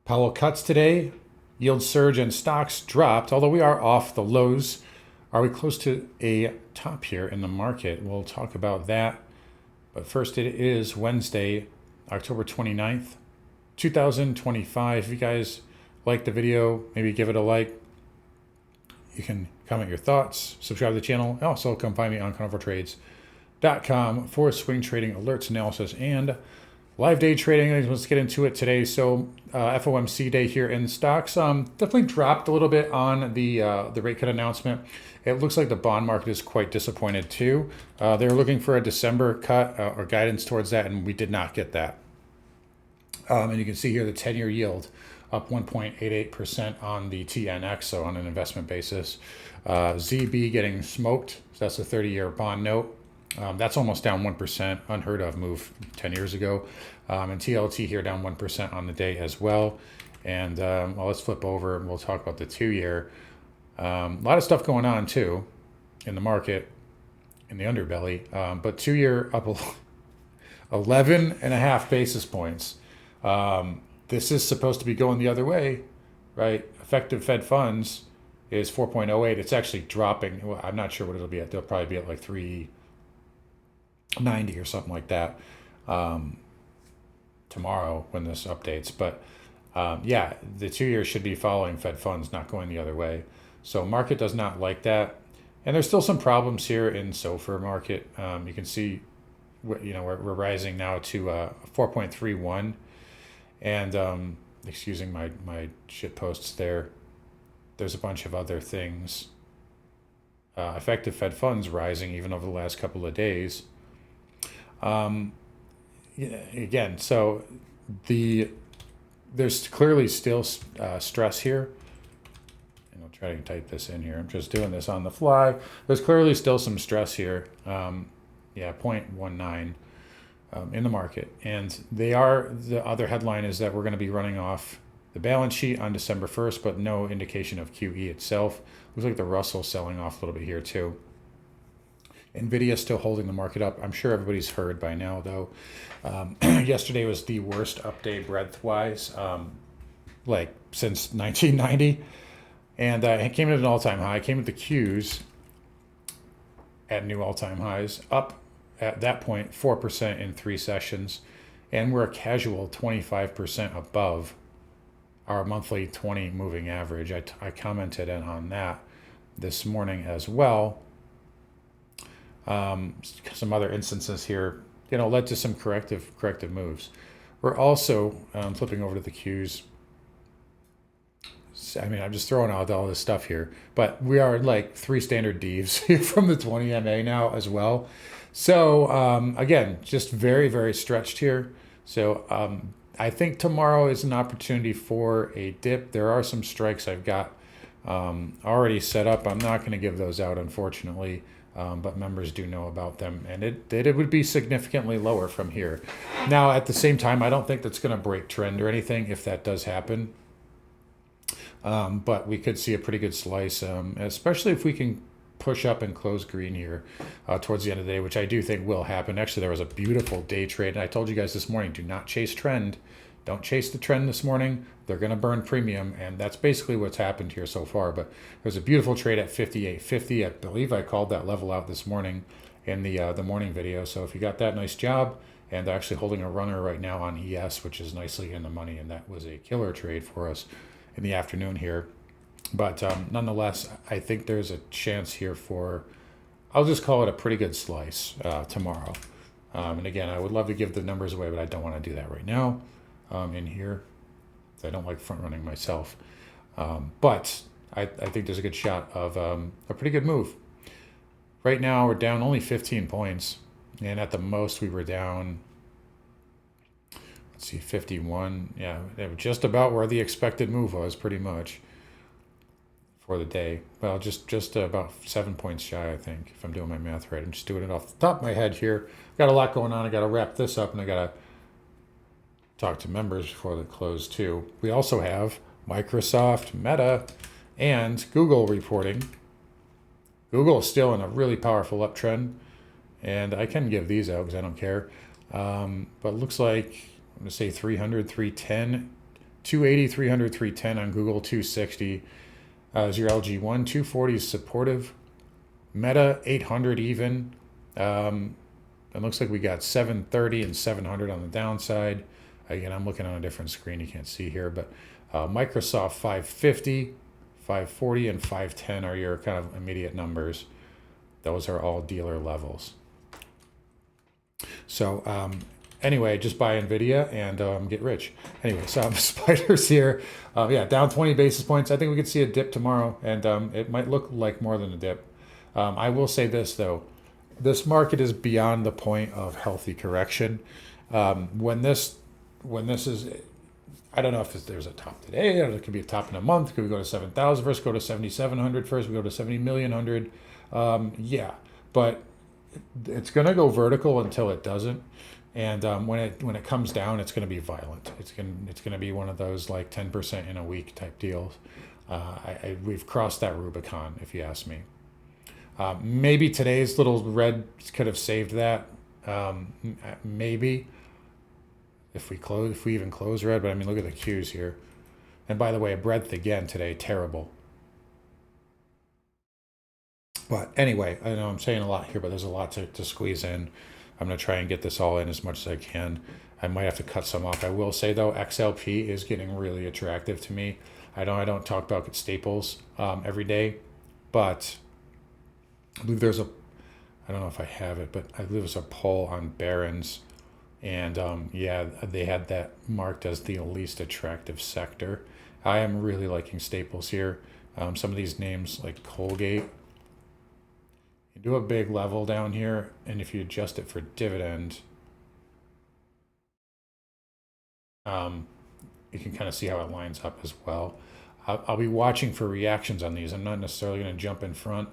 Powell cuts today. Yield surge and stocks dropped, although we are off the lows. Are we close to a top here in the market? We'll talk about that. But first, it is Wednesday, October 29th, 2025. If you guys like the video, maybe give it a like. You can comment your thoughts, subscribe to the channel. Also, come find me on carnivoretrades.com for swing trading alerts, analysis, and live day trading. Let's get into it today. So FOMC day here in stocks definitely dropped a little bit on the rate cut announcement. It looks like the bond market is quite disappointed too. They were looking for a December cut or guidance towards that, and we did not get that. And you can see here the 10-year yield up 1.88% on the TNX, so on an investment basis. ZB getting smoked. So that's a 30-year bond note. That's almost down 1%, unheard of move 10 years ago. And TLT here down 1% on the day as well. And well, let's flip over and we'll talk about the 2-year. A lot of stuff going on too in the market, in the underbelly. But 2-year up 11.5 basis points. This is supposed to be going the other way, right? Effective Fed funds is 4.08. It's actually dropping. Well, I'm not sure what it'll be at. They'll probably be at like 390 or something like that tomorrow when this updates. But yeah, the 2-year should be following Fed funds, not going the other way. So market does not like that. And there's still some problems here in SOFR market. You can see, we're rising now to 4.31. And excusing my shit posts there. There's a bunch of other things. Effective Fed funds rising even over the last couple of days. Again, so there's clearly still stress here. And I'll try to type this in here. I'm just doing this on the fly. There's clearly still some stress here. 0.19 in the market. And the other headline is that we're going to be running off the balance sheet on December 1st, but no indication of QE itself. Looks like the Russell selling off a little bit here too. Nvidia still holding the market up. I'm sure everybody's heard by now, though. Yesterday was the worst up day breadth-wise, like since 1990. And it came at an all-time high. It came at the Qs at new all-time highs, up at that point 4% in 3 sessions. And we're a casual 25% above our monthly 20 moving average. I commented on that this morning as well. Some other instances here, led to some corrective moves. We're also flipping over to the Qs. I'm just throwing out all this stuff here, but we are like 3 standard divs from the 20 MA now as well. So again, just very, very stretched here. So I think tomorrow is an opportunity for a dip. There are some strikes I've got already set up. I'm not going to give those out, unfortunately. But members do know about them, and it would be significantly lower from here. Now, at the same time, I don't think that's going to break trend or anything if that does happen. But we could see a pretty good slice, especially if we can push up and close green here towards the end of the day, which I do think will happen. Actually, there was a beautiful day trade, and I told you guys this morning, do not chase trend. Don't chase the trend this morning. They're going to burn premium, and that's basically what's happened here so far. But there's a beautiful trade at 58.50. I believe I called that level out this morning in the morning video. So if you got that, nice job. And they're actually holding a runner right now on ES, which is nicely in the money, and that was a killer trade for us in the afternoon here. But nonetheless, I think there's a chance here for, I'll just call it a pretty good slice tomorrow. And again, I would love to give the numbers away, but I don't want to do that right now. In here, I don't like front running myself, but I think there's a good shot of a pretty good move. Right now we're down only 15 points, and at the most we were down, let's see, 51. Yeah, just about where the expected move was, pretty much for the day. Well, just about 7 points shy, I think, if I'm doing my math right. I'm just doing it off the top of my head here. Got a lot going on. I got to wrap this up, and I got to talk to members before the close too. We also have Microsoft, Meta, and Google reporting. Google is still in a really powerful uptrend, and I can give these out because I don't care. But it looks like, I'm going to say 300, 310 280, 300, 310 on Google, 260 is your LG1, 240 is supportive. Meta 800 even. It looks like we got 730 and 700 on the downside. Again, I'm looking on a different screen. You can't see here, but Microsoft 550, 540, and 510 are your kind of immediate numbers. Those are all dealer levels. So anyway, just buy NVIDIA and get rich. Anyway, so spiders here. Yeah, down 20 basis points. I think we could see a dip tomorrow, and it might look like more than a dip. I will say this, though. This market is beyond the point of healthy correction. When this is, I don't know if there's a top today, or there could be a top in a month. Could we go to 7,000 first, go to 7,700 first, we go to 70 million, 100? Yeah, but it's going to go vertical until it doesn't. And when it comes down, it's going to be violent. It's going to be one of those like 10% in a week type deals. We've crossed that Rubicon, if you ask me. Maybe today's little red could have saved that. Maybe if we even close red, but I mean, look at the Qs here. And by the way, breadth again today, terrible. But anyway, I know I'm saying a lot here, but there's a lot to squeeze in. I'm going to try and get this all in as much as I can. I might have to cut some off. I will say, though, XLP is getting really attractive to me. I don't talk about staples every day, but I believe there's I don't know if I have it, but I believe there's a poll on Barron's, and yeah, they had that marked as the least attractive sector. I am really liking staples here. Some of these names like Colgate, you do a big level down here, and if you adjust it for dividend, you can kind of see how it lines up as well. I'll be watching for reactions on these. I'm not necessarily going to jump in front,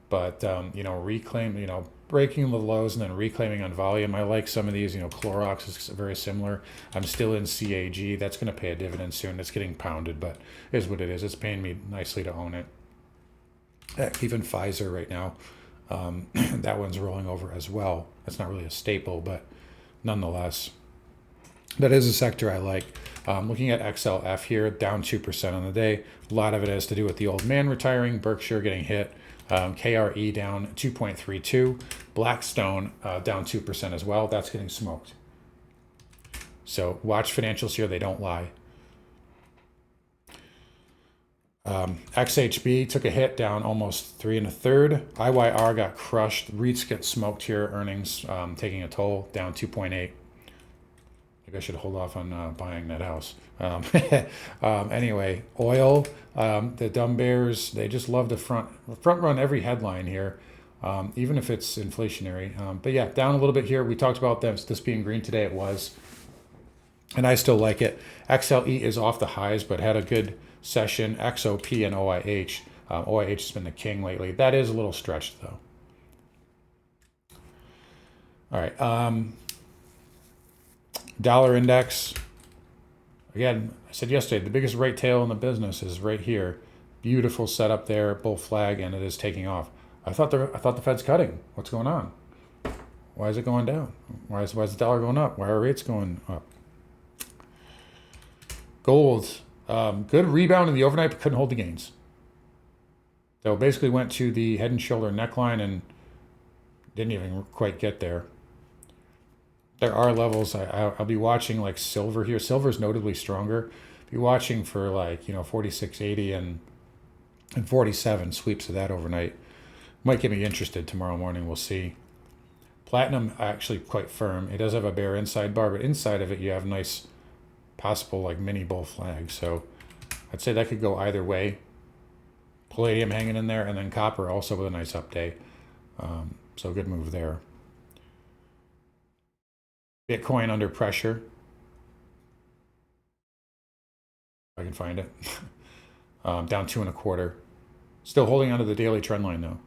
but reclaim, breaking the lows and then reclaiming on volume. I like some of these. Clorox is very similar. I'm still in CAG. That's going to pay a dividend soon. It's getting pounded, but it is what it is. It's paying me nicely to own it. Even Pfizer right now, that one's rolling over as well. That's not really a staple, but nonetheless, that is a sector I like. Looking at XLF here, down 2% on the day. A lot of it has to do with the old man retiring, Berkshire getting hit. KRE down 2.32, Blackstone down 2% as well. That's getting smoked. So watch financials here; they don't lie. XHB took a hit, down almost 3 1/3. IYR got crushed. REITs get smoked here. Earnings taking a toll, down 2.8. I should hold off on buying that house. Anyway, oil, the dumb bears, they just love to front run every headline here, even if it's inflationary. But yeah, down a little bit here. We talked about this being green today. It was, and I still like it. XLE is off the highs, but had a good session. XOP and OIH. OIH has been the king lately. That is a little stretched, though. All right. Dollar index. Again, I said yesterday, the biggest rate tail in the business is right here. Beautiful setup there, bull flag, and it is taking off. I thought the Fed's cutting. What's going on? Why is it going down? Why is the dollar going up? Why are rates going up? Gold, good rebound in the overnight, but couldn't hold the gains. So basically went to the head and shoulder neckline and didn't even quite get there. There are levels. I'll be watching like silver here. Silver's notably stronger. Be watching for 46.80 and 47 sweeps of that overnight. Might get me interested tomorrow morning. We'll see. Platinum actually quite firm. It does have a bear inside bar, but inside of it you have nice possible mini bull flags. So I'd say that could go either way. Palladium hanging in there, and then copper also with a nice up day. So good move there. Bitcoin under pressure. If I can find it. Down 2 1/4. Still holding onto the daily trend line though.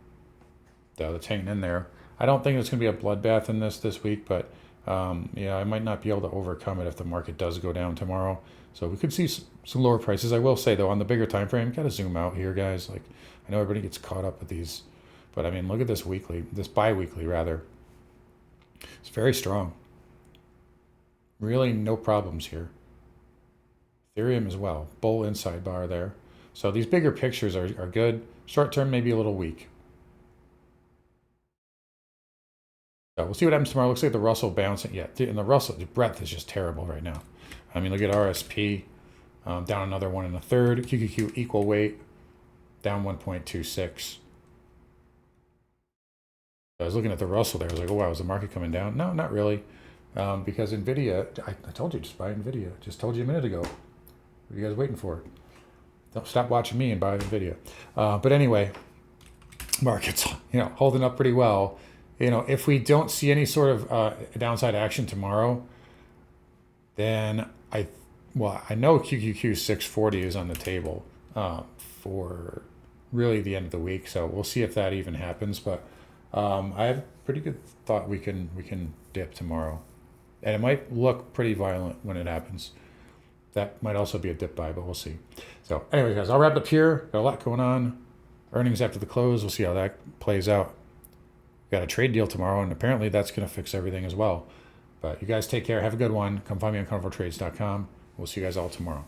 That's hanging in there. I don't think it's going to be a bloodbath in this week, but yeah, I might not be able to overcome it if the market does go down tomorrow. So we could see some lower prices. I will say though, on the bigger time frame, got to zoom out here, guys. I know everybody gets caught up with these, but I mean, look at this bi-weekly rather. It's very strong. Really no problems here. Ethereum as well. Bull inside bar there. So these bigger pictures are good. Short term, maybe a little weak. So we'll see what happens tomorrow. Looks like the Russell bouncing. Yeah, and the Russell, the breadth is just terrible right now. I mean, look at RSP, down another 1 1/3. QQQ equal weight, down 1.26. I was looking at the Russell there. I was like, oh, wow, is the market coming down? No, not really. Because NVIDIA, I told you, just buy NVIDIA. Just told you a minute ago. What are you guys waiting for? Don't stop watching me and buy NVIDIA. But anyway, markets, holding up pretty well. If we don't see any sort of downside action tomorrow, then I know QQQ 640 is on the table for really the end of the week. So we'll see if that even happens. But I have pretty good thought we can dip tomorrow, and it might look pretty violent when it happens. That might also be a dip buy, but we'll see. So anyway, guys, I'll wrap up here. Got a lot going on. Earnings after the close. We'll see how that plays out. Got a trade deal tomorrow, and apparently that's going to fix everything as well. But you guys take care. Have a good one. Come find me on carnivoretrades.com. We'll see you guys all tomorrow.